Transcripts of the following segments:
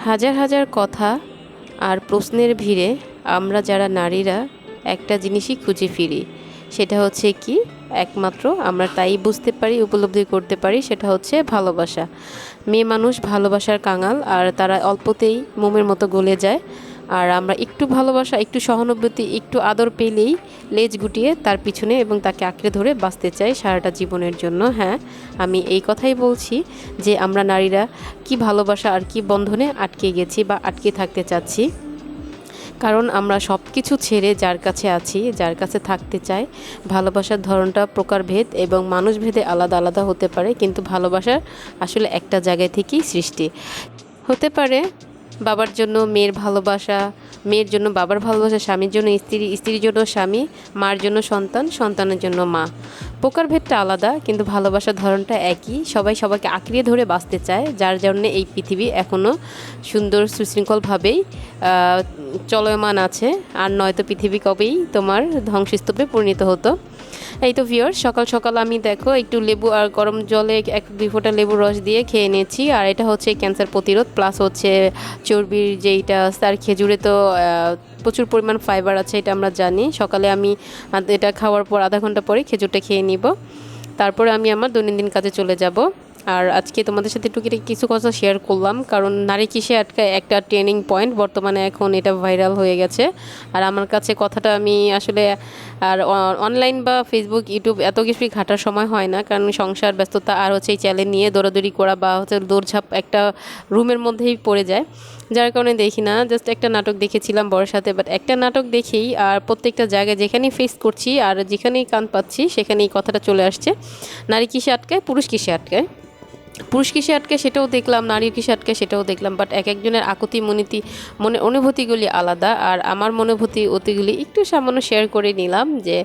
হাজার হাজার কথা আর প্রশ্নের ভিড়ে আমরা যারা নারীরা একটা জিনিসই খুঁজে ফিরি, সেটা হচ্ছে কি একমাত্র আমরা তাই বুঝতে পারি, উপলব্ধি করতে পারি, সেটা হচ্ছে ভালোবাসা। মেয়ে মানুষ ভালোবাসার কাঙাল, আর তারা অল্পতেই মোমের মতো গলে যায়। আর আমরা একটু ভালোবাসা, একটু সহানুভূতি, একটু আদর পেলেই লেজ গুটিয়ে তার পিছনে এবং তাকে আঁকড়ে ধরে বাঁচতে চাই সারাটা জীবনের জন্য। হ্যাঁ, আমি এই কথাই বলছি যে আমরা নারীরা কি ভালোবাসা আর কি বন্ধনে আটকে গেছি বা আটকে থাকতে চাচ্ছি। কারণ আমরা সব কিছু ছেড়ে যার কাছে আছি, যার কাছে থাকতে চাই। ভালোবাসার ধরনটা প্রকারভেদ এবং মানুষভেদে আলাদা আলাদা হতে পারে, কিন্তু ভালোবাসার আসলে একটা জায়গায় থেকেই সৃষ্টি হতে পারে। বাবার জন্য মেয়ের ভালোবাসা, মেয়ের জন্য বাবার ভালোবাসা, স্বামীর জন্য স্ত্রী, স্ত্রীর জন্য স্বামী, মার জন্য সন্তান, সন্তানের জন্য মা। প্রকারভেদটা আলাদা কিন্তু ভালোবাসার ধরনটা একই। সবাই সবাইকে আঁকড়িয়ে ধরে বাঁচতে চায়, যার জন্য এই পৃথিবী এখনও সুন্দর সুশৃঙ্খলভাবেই চলমান আছে। আর নয়তো পৃথিবী কবেই তোমার ধ্বংসস্তূপে পরিণত হতো। এই তো ভিউয়ার্স, সকাল সকাল আমি দেখো একটু লেবু আর গরম জলে 1-2 ফোঁটা লেবুর রস দিয়ে খেয়ে নিয়েছি। আর এটা হচ্ছে ক্যান্সার প্রতিরোধ, প্লাস হচ্ছে চর্বির যেইটা আছে। আর খেজুরে তো প্রচুর পরিমাণ ফাইবার আছে, এটা আমরা জানি। সকালে আমি এটা খাওয়ার পর আধা ঘন্টা পরে খেজুরটা খেয়ে নিব, তারপরে আমি আমার দৈনন্দিন কাজে চলে যাব। আর আজকে তোমাদের সাথে টুকিটাকি কিছু কথা শেয়ার করলাম, কারণ নারী কিসে আটকায় একটা ট্রেনিং পয়েন্ট বর্তমানে এখন এটা ভাইরাল হয়ে গেছে। আর আমার কাছে কথাটা আমি আসলে আর অনলাইন বা ফেসবুক ইউটিউব এত কিছুই ঘাটার সময় হয় না, কারণ সংসার ব্যস্ততা আর হচ্ছে এই চ্যানেল নিয়ে দৌড়াদৌড়ি করা বা হচ্ছে দৌড়ঝাঁপ একটা রুমের মধ্যেই পড়ে যায়, যার কারণে দেখি না। জাস্ট একটা নাটক দেখেছিলাম বড়ের সাথে, বাট একটা নাটক দেখেই আর প্রত্যেকটা জায়গায় যেখানেই ফেস করছি আর যেখানেই কান পাচ্ছি সেখানেই কথাটা চলে আসছে, নারী কিসে আটকায়, পুরুষ কিসে আটকায়। পুরুষ কিসে আটকে সেটাও দেখলাম, নারীর কিসে আটকে সেটাও দেখলাম, বাট এক একজনের আকুতি মনীতি মনে অনুভূতিগুলি আলাদা। আর আমার অতিগুলি একটু সামান্য শেয়ার করে নিলাম যে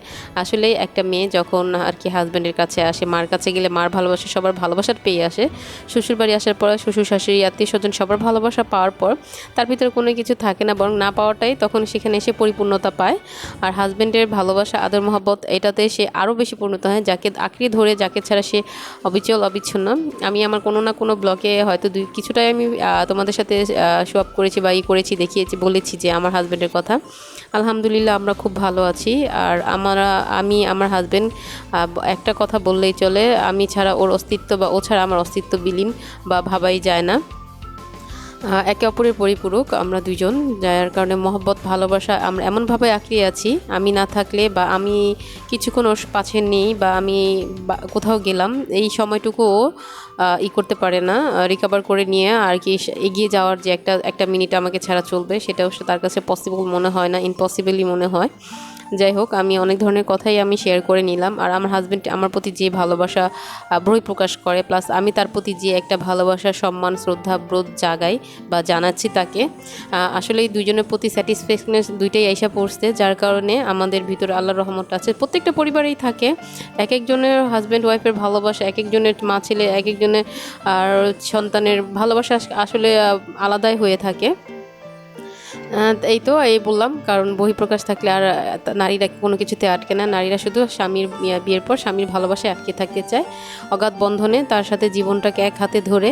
আসলে একটা মেয়ে যখন আর কি হাজব্যান্ডের কাছে আসে, মার কাছে গেলে মার ভালোবাসা সবার ভালোবাসার পেয়ে আসে, শ্বশুরবাড়ি আসার পর শ্বশুর শাশুড়ি আত্মীয় স্বজন সবার ভালোবাসা পাওয়ার পর তার ভিতরে কোনো কিছু থাকে না, বরং না পাওয়াটাই তখন সেখানে এসে পরিপূর্ণতা পায়। আর হাজব্যান্ডের ভালোবাসা, আদর মহব্বত, এটাতে সে আরও বেশি পূর্ণতা হয়, যাকে আঁকড়ে ধরে, যাকে ছাড়া সে অবিচল অবিচ্ছিন্ন। আমি আমার কোনো না কোনো ব্লগে হয়তো কিছুটাই আমি তোমাদের সাথে শো আপ করেছি বা করেছি, দেখিয়েছি, বলেছি যে আমার হাজব্যান্ডের কথা। আলহামদুলিল্লাহ আমরা খুব ভালো আছি। আর আমি আমার হাজব্যান্ড একটা কথা বললেই চলে, আমি ছাড়া ওর অস্তিত্ব বা ও ছাড়া আমার অস্তিত্ব বিলীন বা ভাবাই যায় না। একে অপরের পরিপূরক আমরা দুইজন, যার কারণে মহব্বত ভালোবাসা আমরা এমনভাবে আঁকড়িয়ে আছি, আমি না থাকলে বা আমি কিছুক্ষণ ওর পাশে নেই বা আমি কোথাও গেলাম, এই সময়টুকুও করতে পারে না, রিকভার করে নিয়ে আর কি এগিয়ে যাওয়ার যে একটা মিনিট আমাকে ছাড়া চলবে, সেটাও তার কাছে পসিবল মনে হয় না, ইম্পসিবলই মনে হয়। যাই হোক, আমি অনেক ধরনের কথাই আমি শেয়ার করে নিলাম। আর আমার হাজব্যান্ড আমার প্রতি যে ভালোবাসা বহিঃপ্রকাশ করে, প্লাস আমি তার প্রতি যে একটা ভালোবাসা, সম্মান, শ্রদ্ধা বোধ জাগাই বা জানাচ্ছি তাকে, আসলে এই দুইজনের প্রতি স্যাটিসফ্যাকশনেস দুইটাই আইসা পড়ছে, যার কারণে আমাদের ভিতরে আল্লাহর রহমত আছে। প্রত্যেকটা পরিবারেই থাকে, এক একজনের হাজব্যান্ড ওয়াইফের ভালোবাসা, এক একজনের মা ছেলে, এক একজনের আর সন্তানের ভালোবাসা আসলে আলাদাই হয়ে থাকে। এই তো এই বললাম, কারণ বহিঃপ্রকাশ থাকলে আর নারীরা কোনো কিছুতে আটকে না, নারীরা শুধু স্বামীর বিয়ের পর স্বামীর ভালোবাসায় আটকে থাকতে চায়, অগাধ বন্ধনে তার সাথে জীবনটাকে এক হাতে ধরে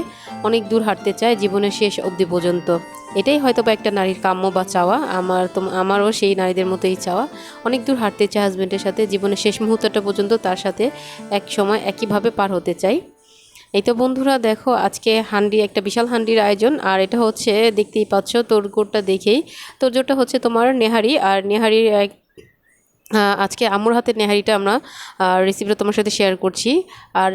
অনেক দূর হাঁটতে চায়, জীবনের শেষ অবধি পর্যন্ত। এটাই হয়তো বা একটা নারীর কাম্য বা চাওয়া, আমারও সেই নারীদের মতোই চাওয়া, অনেক দূর হাঁটতে চায় হাজব্যান্ডের সাথে, জীবনের শেষ মুহূর্তটা পর্যন্ত তার সাথে এক সময় একইভাবে পার হতে চাই। এই তো বন্ধুরা দেখো, আজকে একটা বিশাল হান্ডির আয়োজন। আর এটা হচ্ছে দেখতেই পাচ্ছ তোড়জোড়টা দেখেই, তোড়জোড়টা হচ্ছে তোমার নেহারি। আর নেহারির আজকে আম্মুর হাতের নেহারিটা আমরা রেসিপিটা তোমার সাথে শেয়ার করছি। আর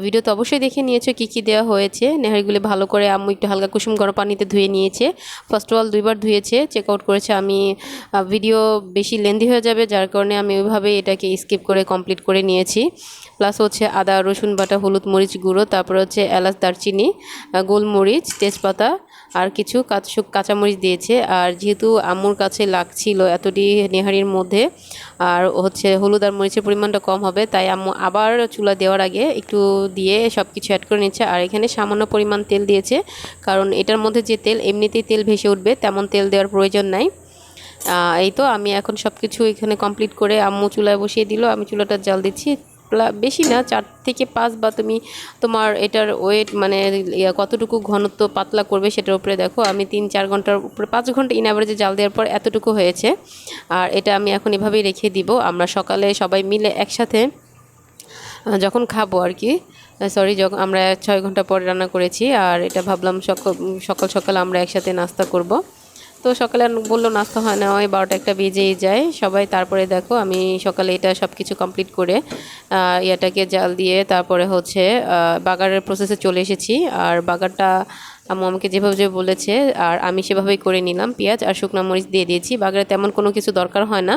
ভিডিও তো অবশ্যই দেখে নিয়েছো কী কী দেওয়া হয়েছে। নেহারিগুলি ভালো করে আম্মু একটু হালকা কুসুম গরম পানিতে ধুয়ে নিয়েছে, ফার্স্ট অফ অল 2বার ধুয়েছে, চেক আউট করেছে। আমি ভিডিও বেশি লেন্দি হয়ে যাবে, যার কারণে আমি ওইভাবে এটাকে স্কিপ করে কমপ্লিট করে নিয়েছি। প্লাস হচ্ছে আদা রসুন বাটা, হলুদ মরিচ গুঁড়ো, তারপর হচ্ছে এলাচ, দারচিনি, গোলমরিচ, তেজপাতা আর কিছু কাঁচামরিচ দিয়েছে। আর যেহেতু আম্মুর কাছে লাগছিল এতটি নেহারির মধ্যে, আর হচ্ছে হলুদ আর মরিচের পরিমাণটা কম হবে, তাই আম্মু আবার চুলা দেওয়ার আগে একটু দিয়ে সব কিছু অ্যাড করে নিচ্ছে। আর এখানে সামান্য পরিমাণ তেল দিয়েছে, কারণ এটার মধ্যে যে তেল এমনিতেই তেল ভেসে উঠবে, তেমন তেল দেওয়ার প্রয়োজন নাই। এই তো আমি এখন সব কিছু এখানে কমপ্লিট করে আম্মু চুলায় বসিয়ে দিল, আমি চুলাটা জাল দিচ্ছি। বেশি না, 4 থেকে 5, বা তুমি তোমার এটার ওয়েট মানে কতটুকু ঘনত্ব পাতলা করবে সেটার উপরে দেখো। আমি 3-4 ঘন্টার উপরে 5 ঘন্টা ইন অ্যাভারেজে জাল দেওয়ার পর এতটুকু হয়েছে। আর এটা আমি এখন এভাবেই রেখে দিব। আমরা সকালে সবাই মিলে একসাথে যখন খাবো আর কি, সরি, যখন আমরা 6 ঘন্টা পরে রান্না করেছি, আর এটা ভাবলাম সকাল সকাল আমরা একসাথে নাস্তা করব। তো সকালে বললো নাস্তা হয় না, ওই 12টা-1টা বেজেই যায় সবাই। তারপরে দেখো আমি সকালে এটা সব কিছু কমপ্লিট করে ইয়াটাকে জাল দিয়ে তারপরে হচ্ছে বাগারের প্রসেসে চলে এসেছি। আর বাগারটা আম্মু আমাকে যেভাবে বলেছে আর আমি সেভাবেই করে নিলাম, পেঁয়াজ আর শুকনো মরিচ দিয়ে দিয়েছি। বাগারে তেমন কোনো কিছু দরকার হয় না,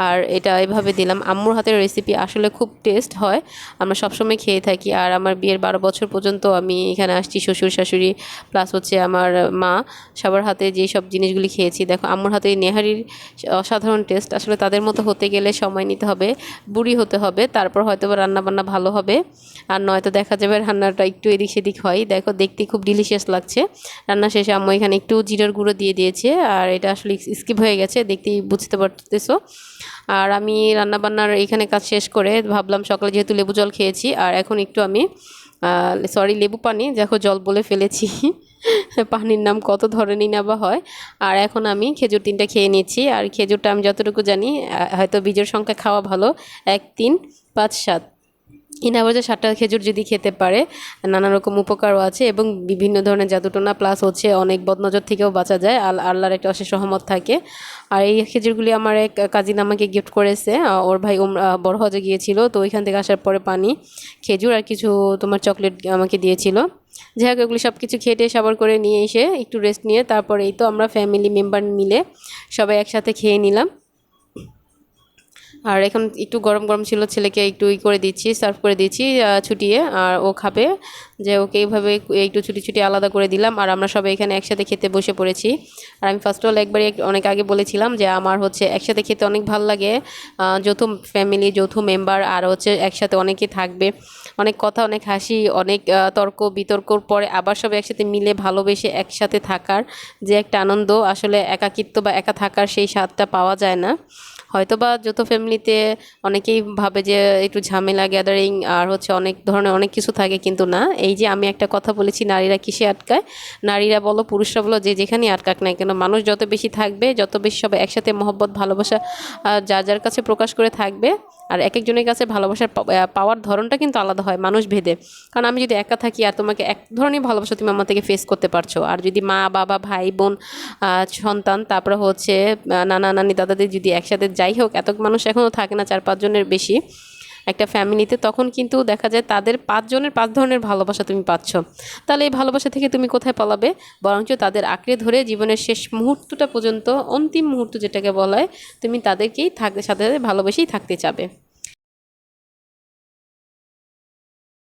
আর এটা এভাবে দিলাম। আম্মুর হাতের রেসিপি আসলে খুব টেস্ট হয়, আমরা সবসময় খেয়ে থাকি। আর আমার বিয়ের 12 বছর পর্যন্ত আমি এখানে আসছি, শ্বশুর শাশুড়ি প্লাস হচ্ছে আমার মা, সবার হাতে যেই সব জিনিসগুলি খেয়েছি। দেখো আম্মুর হাতে নেহারির অসাধারণ টেস্ট। আসলে তাদের মতো হতে গেলে সময় নিতে হবে, বুড়ি হতে হবে, তারপর হয়তো বা রান্নাবান্না ভালো হবে। আর নয়তো দেখা যাবে রান্নাটা একটু এদিক সেদিক হয়। দেখো দেখতে খুব ডিলিশিয়াস লাগছে। রান্না শেষে আম্মু এখানে একটু জিরার গুঁড়ো দিয়ে দিয়েছে, আর এটা আসলে স্কিপ হয়ে গেছে, দেখতেই বুঝতে পারতেছো। আর আমি রান্নাবান্নার এখানে কাজ শেষ করে ভাবলাম সকালে যেহেতু লেবু জল খেয়েছি, আর এখন একটু আমি সরি লেবু পানি, দেখো জল বলে ফেলেছি পানির নাম কত ধরনেরই না বা হয়। আর এখন আমি খেজুর 3টা খেয়ে নিচ্ছি। আর খেজুরটা আমি যতটুকু জানি হয়তো বীজের সংখ্যা খাওয়া ভালো, 1, 3, 5, 7, ইনাবাজে 7টা খেজুর যদি খেতে পারে নানা রকম উপকারও আছে, এবং বিভিন্ন ধরনের জাদুটোনা প্লাস হচ্ছে অনেক বদনজর থেকেও বাঁচা যায়, আল্লাহর একটা অশেষ রহমত থাকে। আর এই খেজুরগুলি আমার এক কাজিন আমাকে গিফট করেছে, ওর ভাই বড় হজে গিয়েছিল, তো ওইখান থেকে আসার পরে পানি, খেজুর আর কিছু তোমার চকলেট আমাকে দিয়েছিল। যাই হোক এগুলি সব কিছু খেটে সাবার করে নিয়ে এসে একটু রেস্ট নিয়ে তারপরে এই তো আমরা ফ্যামিলি মেম্বার মিলে সবাই একসাথে খেয়ে নিলাম। আর এখন একটু গরম গরম ছিল, ছেলেকে একটু করে দিচ্ছি, সার্ভ করে দিচ্ছি ছুটিয়ে, আর ও খাবে, যে ওকে এইভাবে একটু ছুটি ছুটি আলাদা করে দিলাম। আর আমরা সবাই এখানে একসাথে খেতে বসে পড়েছি। আর আমি ফার্স্ট অল একবারই অনেক আগে বলেছিলাম যে আমার হচ্ছে একসাথে খেতে অনেক ভালো লাগে, যৌথ ফ্যামিলি, যৌথ মেম্বার, আর হচ্ছে একসাথে অনেকে থাকবে, অনেক কথা, অনেক হাসি, অনেক তর্ক বিতর্কর পরে আবার সবাই একসাথে মিলে ভালোবেসে একসাথে থাকার যে একটা আনন্দ, আসলে একাকিত্ব বা একা থাকার সেই স্বাদটা পাওয়া যায় না। হয়তোবা যৌথ ফ্যামিলিতে অনেকেই ভাবে যে একটু ঝামেলা গ্যাদারিং আর হচ্ছে অনেক ধরনের অনেক কিছু থাকে, কিন্তু না, এই যে আমি একটা কথা বলেছি, নারীরা কিসে আটকায়, নারীরা বলো পুরুষরা বলো যে যেখানেই আটকাক না কেন, মানুষ যত বেশি থাকবে, যত বেশি সবাই একসাথে মহব্বত ভালোবাসা যার যার কাছে প্রকাশ করে থাকবে। আর এক একজনের কাছে ভালোবাসার পাওয়ার ধরনটা কিন্তু আলাদা হয় মানুষ ভেদে। কারণ আমি যদি একা থাকি আর তোমাকে এক ধরনের ভালোবাসা তুমি আমার থেকে ফেস করতে পারছো, আর যদি মা বাবা ভাই বোন সন্তান তারপরে হচ্ছে নানা নানি দাদাদের যদি একসাথে, যাই হোক এত মানুষ এখনও থাকে না, 4-5 জনের বেশি একটা ফ্যামিলিতে, তখন কিন্তু দেখা যায় তাদের 5 জনের 5 ধরনের ভালোবাসা তুমি পাচ্ছ। তাহলে এই ভালোবাসা থেকে তুমি কোথায় পালাবে, বরঞ্চ তাদের আঁকড়ে ধরে জীবনের শেষ মুহূর্তটা পর্যন্ত, অন্তিম মুহূর্ত যেটাকে বলা হয়, তুমি তাদেরকেই সাথে সাথে ভালোবেসেই থাকতে চাবে।